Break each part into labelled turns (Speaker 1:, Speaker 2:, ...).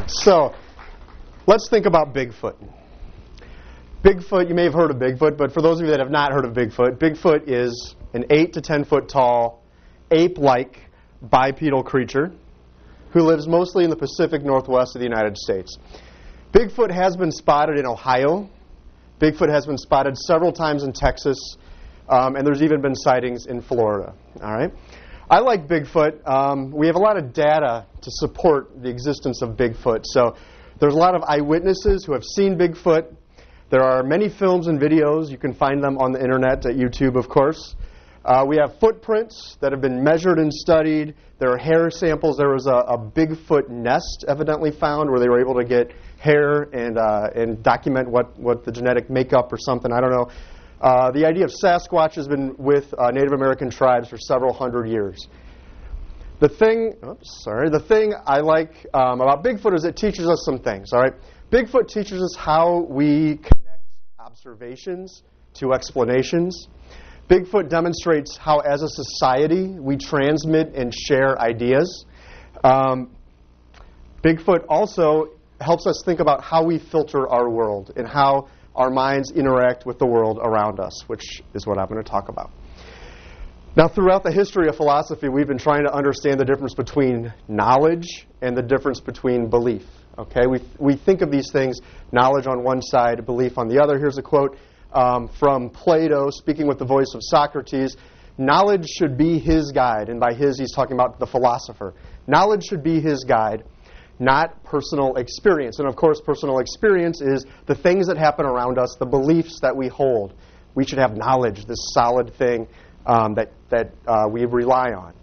Speaker 1: So, let's think about Bigfoot. Bigfoot, you may have heard of Bigfoot, but for those of you that have not heard of Bigfoot, Bigfoot is an 8 to 10 foot tall, ape-like bipedal creature who lives mostly in the Pacific Northwest of the United States. Bigfoot has been spotted in Ohio. Bigfoot has been spotted several times in Texas, and there's even been sightings in Florida. All right. I like Bigfoot. We have a lot of data to support the existence of Bigfoot. So there's a lot of eyewitnesses who have seen Bigfoot. There are many films and videos. You can find them on the internet at YouTube, of course. We have footprints that have been measured and studied. There are hair samples. There was a Bigfoot nest evidently found where they were able to get hair and document what the genetic makeup or something. I don't know. The idea of Sasquatch has been with Native American tribes for several hundred years. The thing I like about Bigfoot is it teaches us some things. All right, Bigfoot teaches us how we connect observations to explanations. Bigfoot demonstrates how, as a society, we transmit and share ideas. Bigfoot also helps us think about how we filter our world and how our minds interact with the world around us, which is what I'm going to talk about. Now, throughout the history of philosophy, we've been trying to understand the difference between knowledge and the difference between belief. Okay, we think of these things, knowledge on one side, belief on the other. Here's a quote from Plato, speaking with the voice of Socrates. Knowledge should be his guide, and by his, he's talking about the philosopher. Knowledge should be his guide, not personal experience. And of course, personal experience is the things that happen around us, the beliefs that we hold. We should have knowledge, this solid thing that we rely on.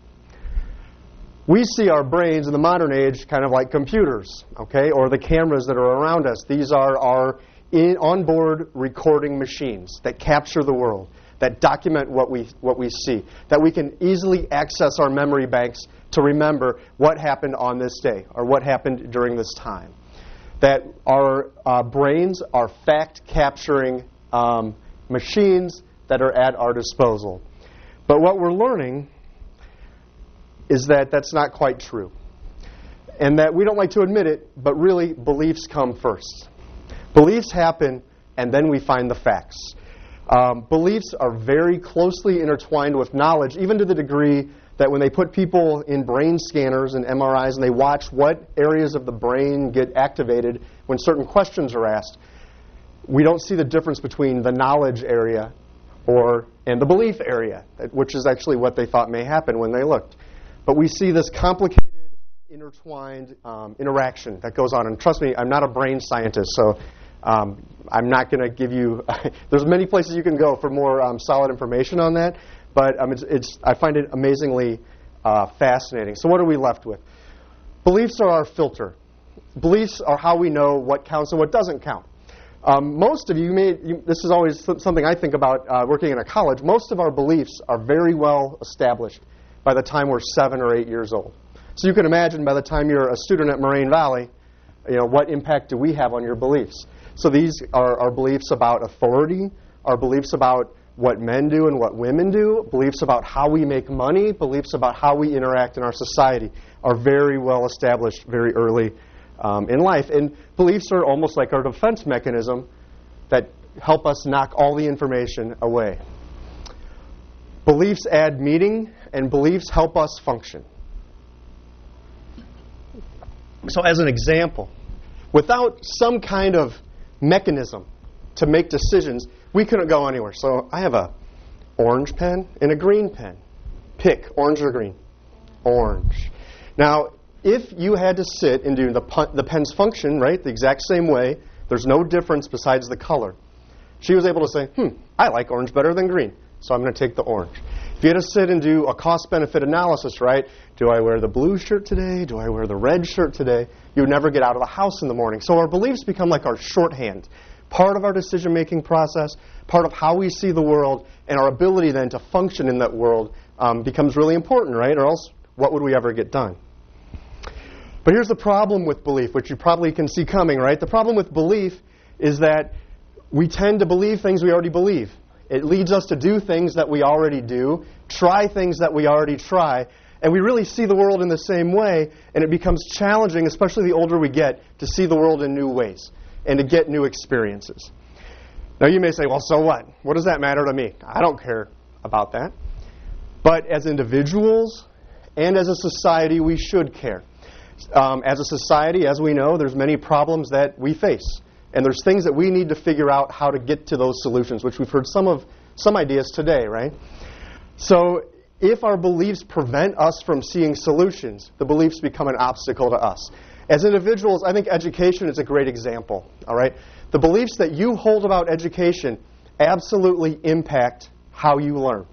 Speaker 1: We see our brains in the modern age kind of like computers, okay, or the cameras that are around us. These are our onboard recording machines that capture the world, that document what we see, that we can easily access our memory banks to remember what happened on this day or what happened during this time. That our brains are fact-capturing machines that are at our disposal. But what we're learning is that that's not quite true. And that we don't like to admit it, but really beliefs come first. Beliefs happen, and then we find the facts. Beliefs are very closely intertwined with knowledge, even to the degree that when they put people in brain scanners and MRIs and they watch what areas of the brain get activated when certain questions are asked, we don't see the difference between the knowledge area and the belief area, which is actually what they thought may happen when they looked. But we see this complicated, intertwined interaction that goes on. And trust me, I'm not a brain scientist, so I'm not going to give you... There's many places you can go for more solid information on that, but I find it amazingly fascinating. So what are we left with? Beliefs are our filter. Beliefs are how we know what counts and what doesn't count. Most of this is always something I think about working in a college. Most of our beliefs are very well established by the time we're 7 or 8 years old. So you can imagine by the time you're a student at Moraine Valley, what impact do we have on your beliefs? So these are our beliefs about authority, our beliefs about what men do and what women do, beliefs about how we make money, beliefs about how we interact in our society are very well established very early in life. And beliefs are almost like our defense mechanism that help us knock all the information away. Beliefs add meaning, and beliefs help us function. So as an example, without some kind of mechanism to make decisions, we couldn't go anywhere. So I have a orange pen and a green pen. Pick, orange or green? Orange. Now, if you had to sit and do the pen's function, right, the exact same way, there's no difference besides the color. She was able to say, I like orange better than green, so I'm going to take the orange. If you had to sit and do a cost-benefit analysis, right, do I wear the blue shirt today? Do I wear the red shirt today? You would never get out of the house in the morning. So our beliefs become like our shorthand, part of our decision-making process, part of how we see the world, and our ability then to function in that world becomes really important, right? Or else, what would we ever get done? But here's the problem with belief, which you probably can see coming, right? The problem with belief is that we tend to believe things we already believe. It leads us to do things that we already do, try things that we already try, And we really see the world in the same way, and it becomes challenging, especially the older we get, to see the world in new ways and to get new experiences. Now you may say, well, so what? What does that matter to me? I don't care about that. But as individuals and as a society, we should care. As a society, as we know, there's many problems that we face. And there's things that we need to figure out how to get to those solutions, which we've heard some ideas today, right? So if our beliefs prevent us from seeing solutions, the beliefs become an obstacle to us. As individuals, I think education is a great example, all right? The beliefs that you hold about education absolutely impact how you learn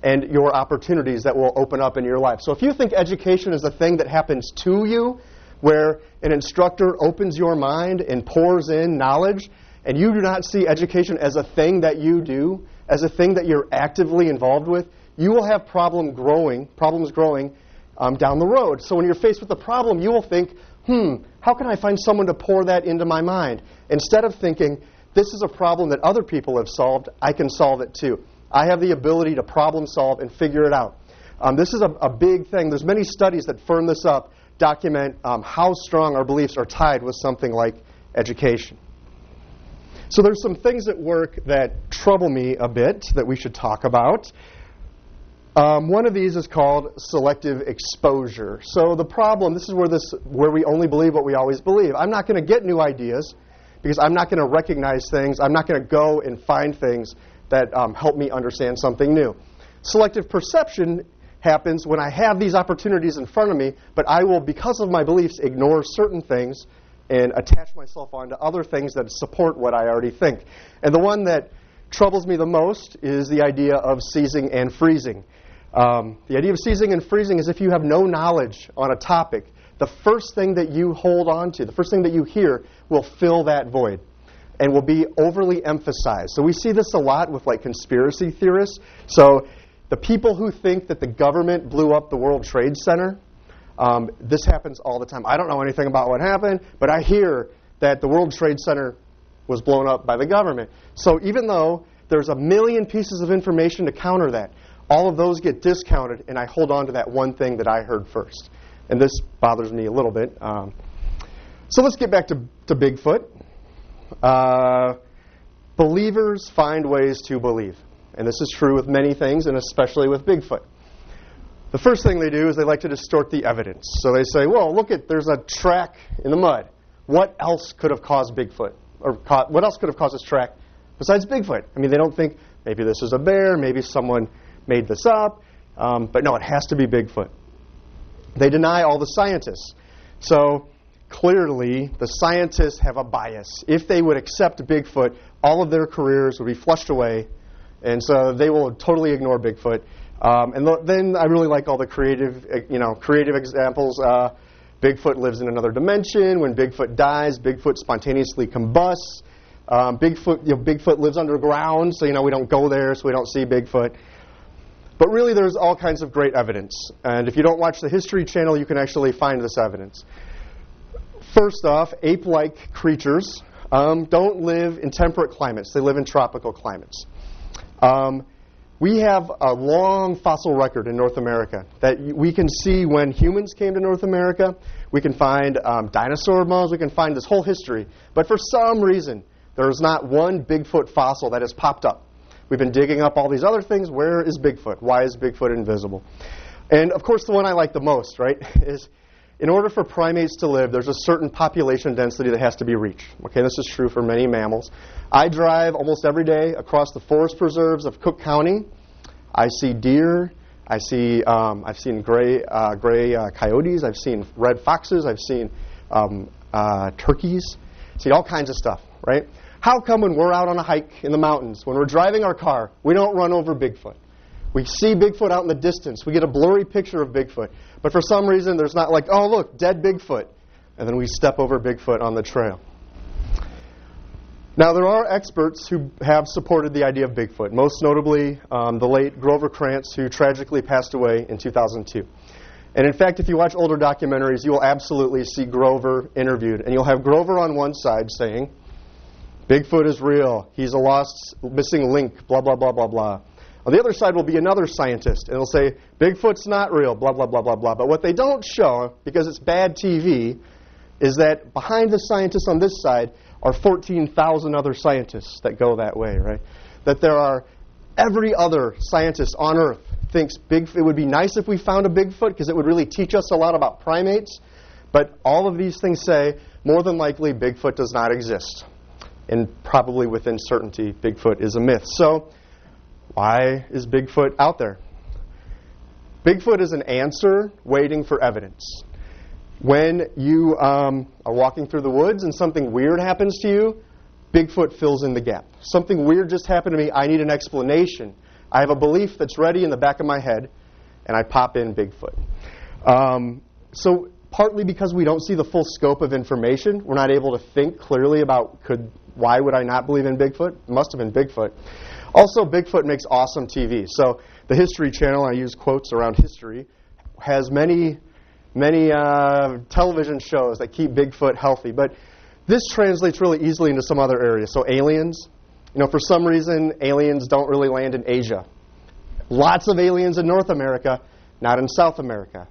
Speaker 1: and your opportunities that will open up in your life. So if you think education is a thing that happens to you, where an instructor opens your mind and pours in knowledge, and you do not see education as a thing that you do, as a thing that you're actively involved with, you will have problems growing down the road. So when you're faced with a problem, you will think, how can I find someone to pour that into my mind? Instead of thinking, this is a problem that other people have solved, I can solve it too. I have the ability to problem solve and figure it out. This is a big thing. There's many studies that firm this up, document how strong our beliefs are tied with something like education. So there's some things at work that trouble me a bit that we should talk about. One of these is called selective exposure. So the problem, this is where we only believe what we always believe. I'm not going to get new ideas because I'm not going to recognize things. I'm not going to go and find things that help me understand something new. Selective perception happens when I have these opportunities in front of me, but I will, because of my beliefs, ignore certain things and attach myself onto other things that support what I already think. And the one that troubles me the most is the idea of seizing and freezing. The idea of seizing and freezing is if you have no knowledge on a topic, the first thing that you hold on to, the first thing that you hear, will fill that void and will be overly emphasized. So we see this a lot with like conspiracy theorists. So the people who think that the government blew up the World Trade Center, this happens all the time. I don't know anything about what happened, but I hear that the World Trade Center was blown up by the government. So even though there's a million pieces of information to counter that, all of those get discounted, and I hold on to that one thing that I heard first. And this bothers me a little bit. So let's get back to Bigfoot. Believers find ways to believe. And this is true with many things, and especially with Bigfoot. The first thing they do is they like to distort the evidence. So they say, well, look, there's a track in the mud. What else could have caused Bigfoot? Or what else could have caused this track besides Bigfoot? I mean, they don't think maybe this is a bear, maybe someone made this up. But no, it has to be Bigfoot. They deny all the scientists. So clearly, the scientists have a bias. If they would accept Bigfoot, all of their careers would be flushed away. And so they will totally ignore Bigfoot. Then I really like all the creative examples. Bigfoot lives in another dimension. When Bigfoot dies, Bigfoot spontaneously combusts. Bigfoot lives underground, so we don't go there, so we don't see Bigfoot. But really, there's all kinds of great evidence. And if you don't watch the History Channel, you can actually find this evidence. First off, ape-like creatures don't live in temperate climates. They live in tropical climates. We have a long fossil record in North America that we can see when humans came to North America. We can find dinosaur bones. We can find this whole history. But for some reason, there is not one Bigfoot fossil that has popped up. We've been digging up all these other things. Where is Bigfoot? Why is Bigfoot invisible? And, of course, the one I like the most, right, is in order for primates to live, there's a certain population density that has to be reached. Okay, this is true for many mammals. I drive almost every day across the forest preserves of Cook County. I see deer. I've seen gray coyotes. I've seen red foxes. I've seen turkeys. See all kinds of stuff, right? How come when we're out on a hike in the mountains, when we're driving our car, we don't run over Bigfoot? We see Bigfoot out in the distance. We get a blurry picture of Bigfoot. But for some reason, there's not like, oh, look, dead Bigfoot. And then we step over Bigfoot on the trail. Now, there are experts who have supported the idea of Bigfoot, most notably the late Grover Krantz, who tragically passed away in 2002. And in fact, if you watch older documentaries, you will absolutely see Grover interviewed. And you'll have Grover on one side saying, Bigfoot is real. He's a lost, missing link, blah, blah, blah, blah, blah. On the other side will be another scientist, and it'll say, Bigfoot's not real, blah, blah, blah, blah, blah. But what they don't show, because it's bad TV, is that behind the scientists on this side are 14,000 other scientists that go that way, right? That there are every other scientist on Earth thinks it would be nice if we found a Bigfoot because it would really teach us a lot about primates. But all of these things say, more than likely, Bigfoot does not exist. And probably within certainty, Bigfoot is a myth. So, why is Bigfoot out there? Bigfoot is an answer waiting for evidence. When you are walking through the woods and something weird happens to you, Bigfoot fills in the gap. Something weird just happened to me. I need an explanation. I have a belief that's ready in the back of my head, and I pop in Bigfoot. So partly because we don't see the full scope of information, we're not able to think clearly about why would I not believe in Bigfoot? It must have been Bigfoot. Also, Bigfoot makes awesome TV. So the History Channel, I use quotes around history, has many television shows that keep Bigfoot healthy. But this translates really easily into some other areas. So aliens, for some reason, aliens don't really land in Asia. Lots of aliens in North America, not in South America.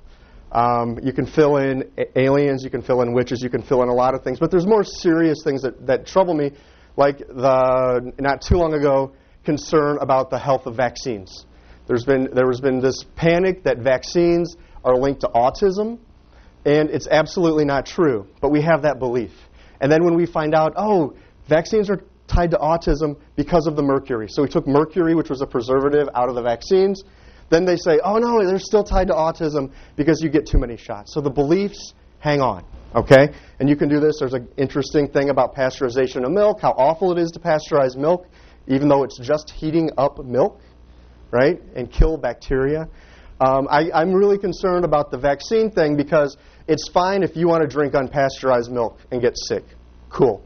Speaker 1: You can fill in aliens, you can fill in witches, you can fill in a lot of things. But there's more serious things that trouble me, like the, not too long ago, concern about the health of vaccines. There has been this panic that vaccines are linked to autism, and it's absolutely not true. But we have that belief. And then when we find out, vaccines are tied to autism because of the mercury. So we took mercury, which was a preservative, out of the vaccines. Then they say, oh no, they're still tied to autism because you get too many shots. So the beliefs hang on, okay? And you can do this. There's an interesting thing about pasteurization of milk, how awful it is to pasteurize milk, even though it's just heating up milk, right, and kill bacteria. I'm really concerned about the vaccine thing because it's fine if you want to drink unpasteurized milk and get sick. Cool.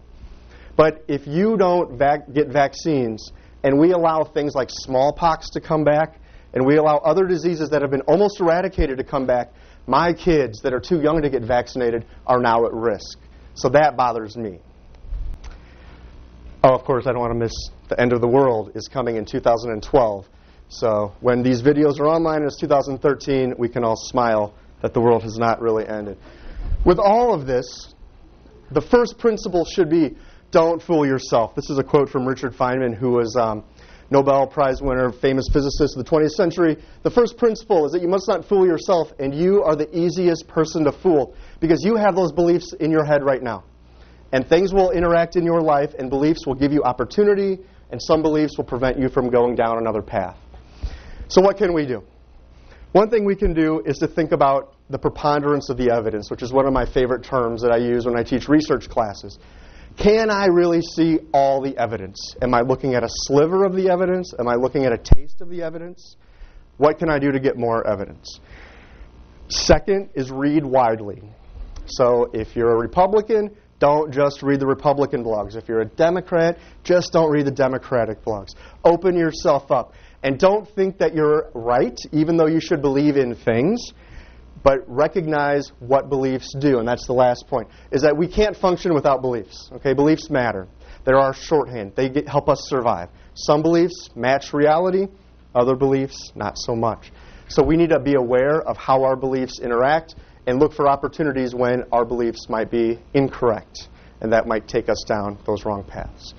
Speaker 1: But if you don't get vaccines and we allow things like smallpox to come back and we allow other diseases that have been almost eradicated to come back, my kids that are too young to get vaccinated are now at risk. So that bothers me. Oh, of course, I don't want to miss the end of the world is coming in 2012. So when these videos are online and it's 2013, we can all smile that the world has not really ended. With all of this, the first principle should be, don't fool yourself. This is a quote from Richard Feynman, who was Nobel Prize winner, famous physicist of the 20th century. The first principle is that you must not fool yourself, and you are the easiest person to fool because you have those beliefs in your head right now. And things will interact in your life, and beliefs will give you opportunity, and some beliefs will prevent you from going down another path. So what can we do? One thing we can do is to think about the preponderance of the evidence, which is one of my favorite terms that I use when I teach research classes. Can I really see all the evidence? Am I looking at a sliver of the evidence? Am I looking at a taste of the evidence? What can I do to get more evidence? Second is read widely. So if you're a Republican, don't just read the Republican blogs. If you're a Democrat, just don't read the Democratic blogs. Open yourself up. And don't think that you're right, even though you should believe in things, but recognize what beliefs do. And that's the last point, is that we can't function without beliefs. Okay, beliefs matter. They're our shorthand. They help us survive. Some beliefs match reality, other beliefs not so much. So we need to be aware of how our beliefs interact and look for opportunities when our beliefs might be incorrect, and that might take us down those wrong paths.